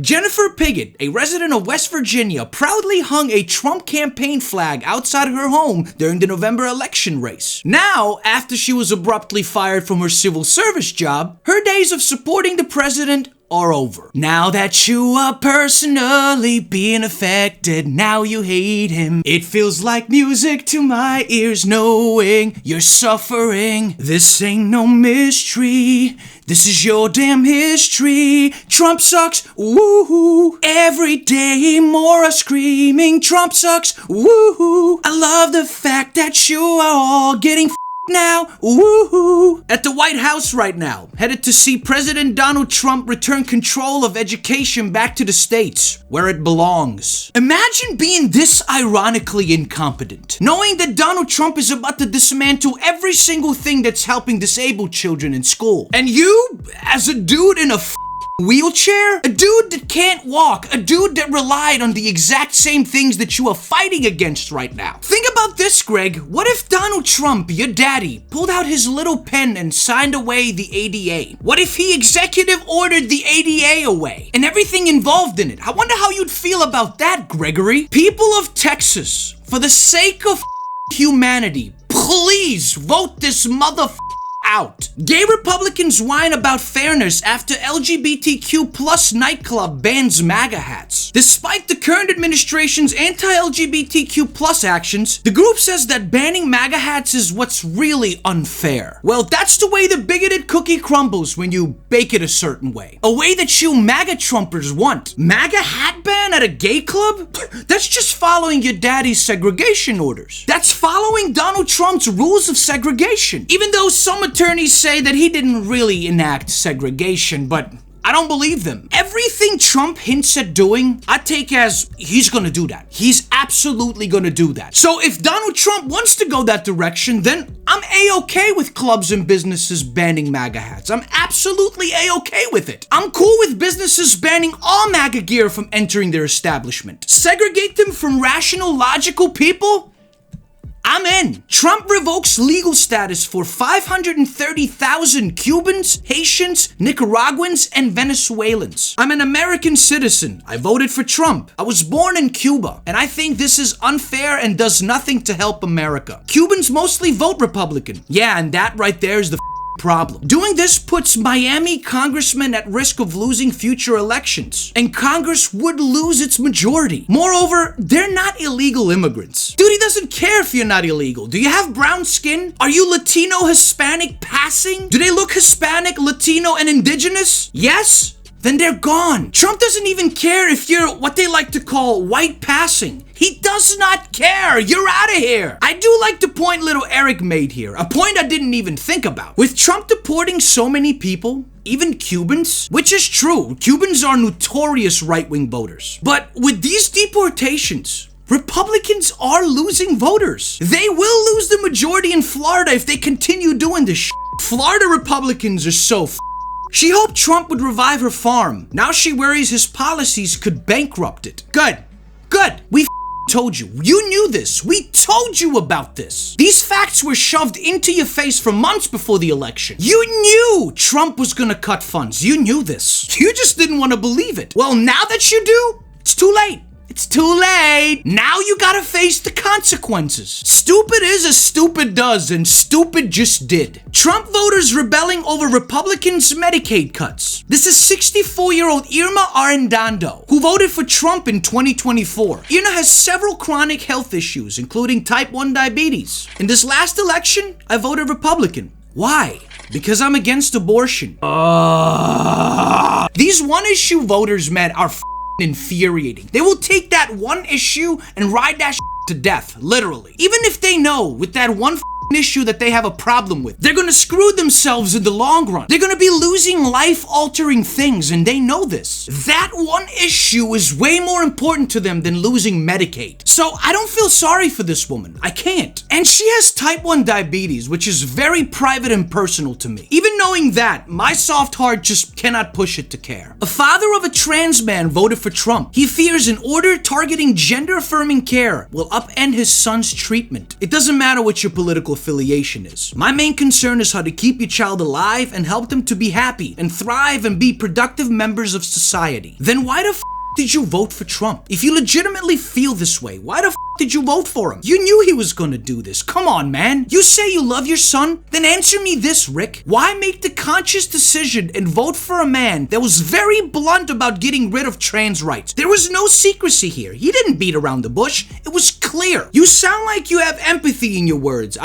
Jennifer Piggott, a resident of West Virginia, proudly hung a Trump campaign flag outside her home during the November election race. Now, after she was abruptly fired from her civil service job, her days of supporting the president are over. Now that you are personally being affected, now you hate him. It feels like music to my ears knowing you're suffering. This ain't no mystery. This is your damn history. Trump sucks, woohoo. Every day more are screaming, Trump sucks, woohoo. I love the fact that you are all getting now, woohoo! At the White House right now, headed to see President Donald Trump return control of education back to the states, where it belongs. Imagine being this ironically incompetent, knowing that Donald Trump is about to dismantle every single thing that's helping disabled children in school. And you, as a dude in a wheelchair? A dude that can't walk, a dude that relied on the exact same things that you are fighting against right now. Think about this, Greg. What if Donald Trump, your daddy, pulled out his little pen and signed away the ADA? What if he executive ordered the ADA away and everything involved in it? I wonder how you'd feel about that, Gregory. People of Texas, for the sake of humanity, please vote this out. Gay Republicans whine about fairness after LGBTQ plus nightclub bans MAGA hats. Despite the current administration's anti-LGBTQ plus actions, the group says that banning MAGA hats is what's really unfair. Well, that's the way the bigoted cookie crumbles when you bake it a certain way. A way that you MAGA Trumpers want. MAGA hat ban at a gay club? That's just following your daddy's segregation orders. That's following Donald Trump's rules of segregation. Even though some attorneys say that he didn't really enact segregation, but I don't believe them. Everything Trump hints at doing, I take as he's gonna do that. He's absolutely gonna do that. So if Donald Trump wants to go that direction, then I'm A-okay with clubs and businesses banning MAGA hats. I'm absolutely A-okay with it. I'm cool with businesses banning all MAGA gear from entering their establishment. Segregate them from rational, logical people? I'm in. Trump revokes legal status for 530,000 Cubans, Haitians, Nicaraguans, and Venezuelans. I'm an American citizen. I voted for Trump. I was born in Cuba, and I think this is unfair and does nothing to help America. Cubans mostly vote Republican. Yeah, and that right there is the problem. Doing this puts Miami congressmen at risk of losing future elections, and Congress would lose its majority. Moreover, they're not illegal immigrants. Dude, he doesn't care if you're not illegal. Do you have brown skin? Are you Latino, Hispanic, passing? Do they look Hispanic, Latino, and indigenous? Yes? Then they're gone. Trump doesn't even care if you're what they like to call white passing. He does not care. You're out of here. I do like the point little Eric made here, a point I didn't even think about. With Trump deporting so many people, even Cubans, which is true, Cubans are notorious right-wing voters. But with these deportations, Republicans are losing voters. They will lose the majority in Florida if they continue doing this shit. Florida Republicans are so She hoped Trump would revive her farm. Now she worries his policies could bankrupt it. Good. We told you. You knew this. We told you about this. These facts were shoved into your face for months before the election. You knew Trump was gonna cut funds. You knew this. You just didn't want to believe it. Well, now that you do, it's too late. It's too late. Now you gotta face the consequences. Stupid is as stupid does, and stupid just did. Trump voters rebelling over Republicans' Medicaid cuts. This is 64-year-old Irma Arendando, who voted for Trump in 2024. Irma has several chronic health issues, including type 1 diabetes. In this last election, I voted Republican. Why? Because I'm against abortion. These one-issue voters, man, are infuriating. They will take that one issue and ride that to death, literally. Even if they know with that one issue that they have a problem with, they're gonna screw themselves in the long run. They're gonna be losing life-altering things, and they know this. That one issue is way more important to them than losing Medicaid. So I don't feel sorry for this woman. I can't. And she has type 1 diabetes, which is very private and personal to me. Even knowing that, my soft heart just cannot push it to care. A father of a trans man voted for Trump. He fears an order targeting gender-affirming care will upend his son's treatment. It doesn't matter what your political affiliation is. My main concern is how to keep your child alive and help them to be happy and thrive and be productive members of society. Then why the did you vote for Trump? If you legitimately feel this way, why the did you vote for him? You knew he was gonna do this. Come on, man. You say you love your son? Then answer me this, Rick. Why make the conscious decision and vote for a man that was very blunt about getting rid of trans rights? There was no secrecy here. He didn't beat around the bush. It was clear. You sound like you have empathy in your words.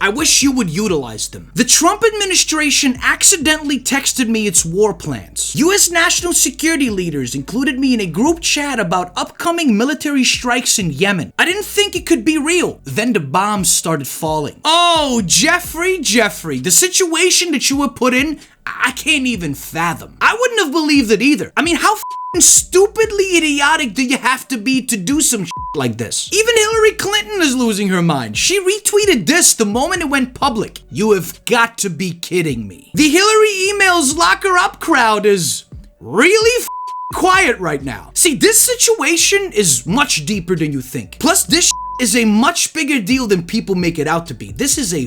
I wish you would utilize them. The Trump administration accidentally texted me its war plans. US national security leaders included me in a group chat about upcoming military strikes in Yemen. I didn't think it could be real. Then the bombs started falling. Oh, Jeffrey, the situation that you were put in, I can't even fathom. I wouldn't have believed it either. I mean, how stupidly idiotic do you have to be to do some like this? Even Hillary Clinton is losing her mind. She retweeted this the moment it went public. You have got to be kidding me. The Hillary emails lock her up crowd is really quiet right now. See, this situation is much deeper than you think. Plus, this is a much bigger deal than people make it out to be. This is a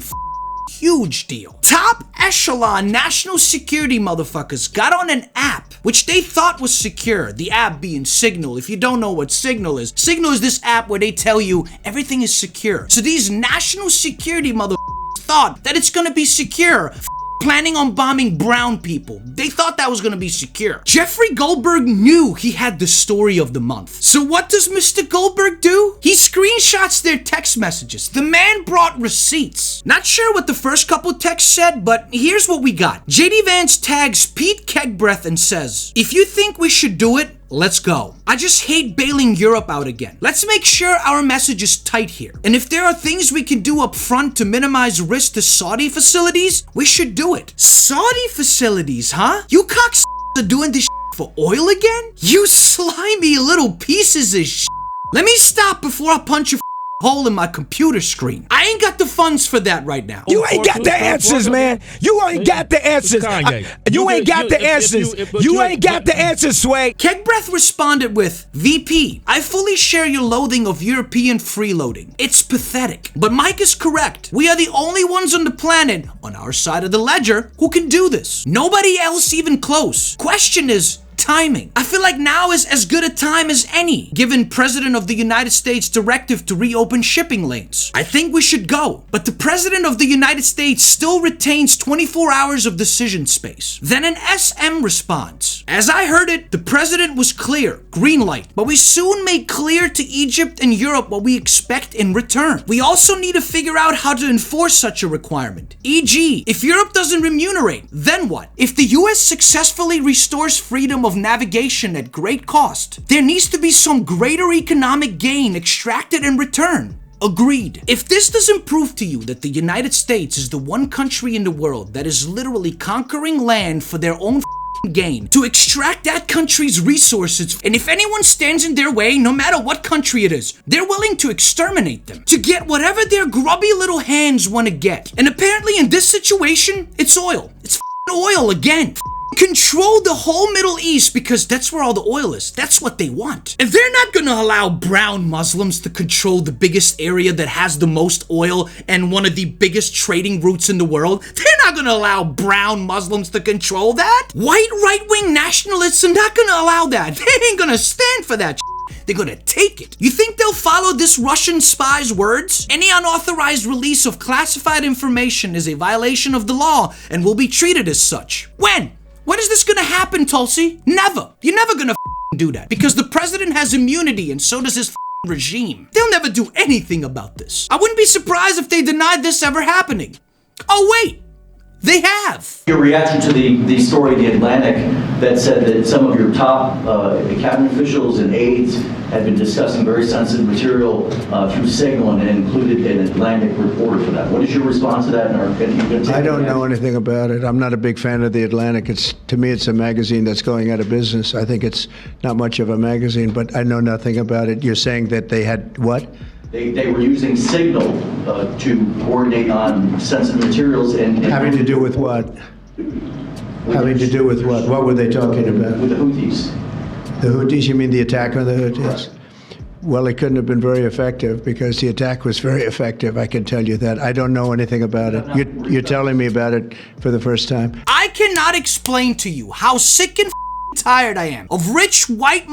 huge deal. Top echelon national security motherfuckers got on an app which they thought was secure. The app being Signal. If you don't know what Signal is this app where they tell you everything is secure. So these national security motherfuckers thought that it's gonna be secure. Planning on bombing brown people. They thought that was gonna be secure. Jeffrey Goldberg knew he had the story of the month. So what does Mr. Goldberg do? He screenshots their text messages. The man brought receipts. Not sure what the first couple texts said, but here's what we got. JD Vance tags Pete Kegbreath and says, "If you think we should do it, let's go. I just hate bailing Europe out again. Let's make sure our message is tight here. And if there are things we can do up front to minimize risk to Saudi facilities, we should do it." Saudi facilities, huh? You cocks are doing this for oil again? You slimy little pieces of shit. Let me stop before I punch a hole in my computer screen. I ain't got the funds for that right now. You ain't got the answers, man. You ain't got the answers. You ain't got the answers. You ain't got the answers, Sway. Kegbreath responded with, "VP, I fully share your loathing of European freeloading. It's pathetic. But Mike is correct. We are the only ones on the planet, on our side of the ledger, who can do this. Nobody else even close. Question is, timing. I feel like now is as good a time as any, given President of the United States' directive to reopen shipping lanes. I think we should go, but the President of the United States still retains 24 hours of decision space." Then an SM responds, "As I heard it, the President was clear, green light, but we soon made clear to Egypt and Europe what we expect in return. We also need to figure out how to enforce such a requirement. E.g., if Europe doesn't remunerate, then what? If the US successfully restores freedom of navigation at great cost, there needs to be some greater economic gain extracted in return. Agreed. If this doesn't prove to you that the United States is the one country in the world that is literally conquering land for their own gain, to extract that country's resources, and if anyone stands in their way, no matter what country it is, they're willing to exterminate them, to get whatever their grubby little hands want to get. And apparently in this situation, it's oil. It's oil again. Control the whole Middle East because that's where all the oil is. That's what they want. And they're not gonna allow brown Muslims to control the biggest area that has the most oil and one of the biggest trading routes in the world. They're not gonna allow brown Muslims to control that. White right-wing nationalists are not gonna allow that. They ain't gonna stand for that shit. They're gonna take it. You think they'll follow this Russian spy's words? Any unauthorized release of classified information is a violation of the law and will be treated as such. When? When is this gonna happen, Tulsi? Never. You're never gonna do that because the president has immunity and so does his regime. They'll never do anything about this. I wouldn't be surprised if they denied this ever happening. Oh wait, they have. Your reaction to the story in The Atlantic that said that some of your top cabinet officials and aides had been discussing very sensitive material through Signal and included an Atlantic reporter for that. What is your response to that? I don't know anything about it. I'm not a big fan of The Atlantic. To me, it's a magazine that's going out of business. I think it's not much of a magazine, but I know nothing about it. You're saying that they had what? They were using Signal to coordinate on sensitive materials and having to do with what? Having to do with what? What were they talking about? With the Houthis. The Houthis? You mean the attack on the Houthis? Well, it couldn't have been very effective because the attack was very effective. I can tell you that. I don't know anything about it. You're telling me about it for the first time. I cannot explain to you how sick and tired I am of rich white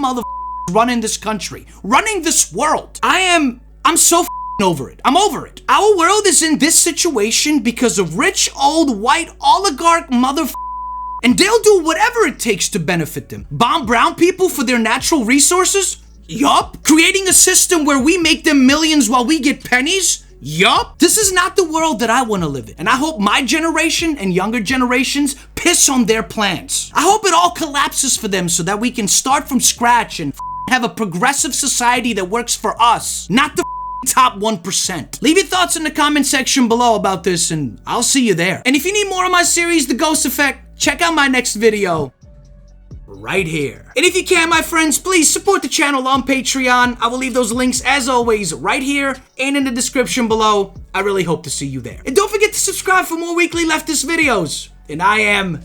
running this country, running this world. I'm so over it. I'm over it. Our world is in this situation because of rich old white oligarch and they'll do whatever it takes to benefit them. Bomb brown people for their natural resources? Yup. Creating a system where we make them millions while we get pennies? Yup. This is not the world that I want to live in. And I hope my generation and younger generations piss on their plans. I hope it all collapses for them so that we can start from scratch and have a progressive society that works for us, not the top 1%. Leave your thoughts in the comment section below about this and I'll see you there. And if you need more of my series, The Ghost Effect, check out my next video right here. And if you can, my friends, please support the channel on Patreon. I will leave those links, as always, right here and in the description below. I really hope to see you there. And don't forget to subscribe for more weekly leftist videos. And I am